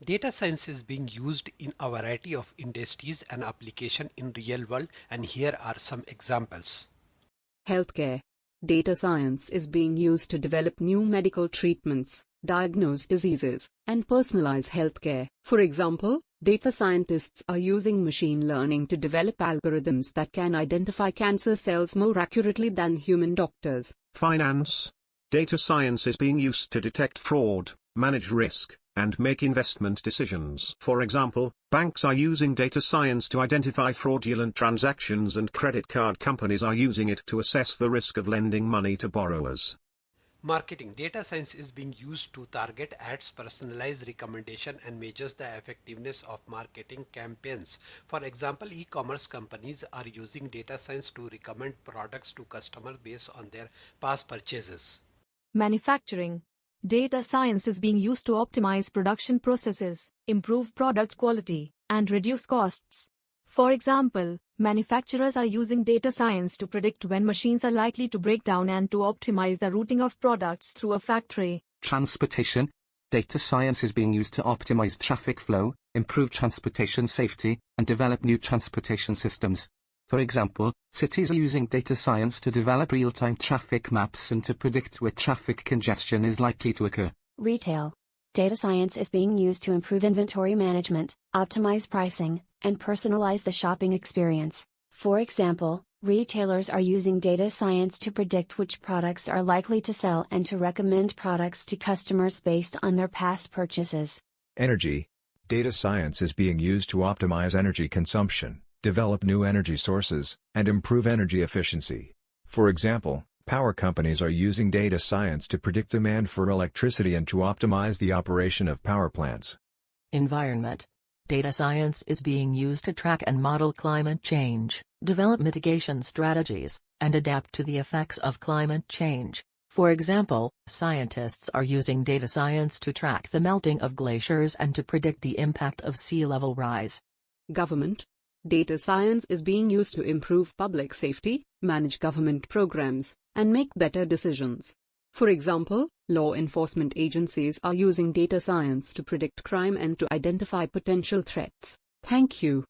Data science is being used in a variety of industries and application in real world, and here are some examples. Healthcare. Data science is being used to develop new medical treatments, diagnose diseases, and personalize healthcare. For example, data scientists are using machine learning to develop algorithms that can identify cancer cells more accurately than human doctors. Finance. Data science is being used to detect fraud, manage risk, and make investment decisions. For example, banks are using data science to identify fraudulent transactions, and credit card companies are using it to assess the risk of lending money to borrowers. Marketing. Data science is being used to target ads, personalize recommendation, and measures the effectiveness of marketing campaigns. For example, e-commerce companies are using data science to recommend products to customers based on their past purchases. Manufacturing. Data science is being used to optimize production processes, improve product quality, and reduce costs. For example, manufacturers are using data science to predict when machines are likely to break down and to optimize the routing of products through a factory. Transportation. Data science is being used to optimize traffic flow, improve transportation safety, and develop new transportation systems. For example, cities are using data science to develop real-time traffic maps and to predict where traffic congestion is likely to occur. Retail. Data science is being used to improve inventory management, optimize pricing, and personalize the shopping experience. For example, retailers are using data science to predict which products are likely to sell and to recommend products to customers based on their past purchases. Energy. Data science is being used to optimize energy consumption, develop new energy sources, and improve energy efficiency. For example, power companies are using data science to predict demand for electricity and to optimize the operation of power plants. Environment. Data science is being used to track and model climate change, develop mitigation strategies, and adapt to the effects of climate change. For example, scientists are using data science to track the melting of glaciers and to predict the impact of sea level rise. Government. Data science is being used to improve public safety, manage government programs, and make better decisions. For example, law enforcement agencies are using data science to predict crime and to identify potential threats. Thank you.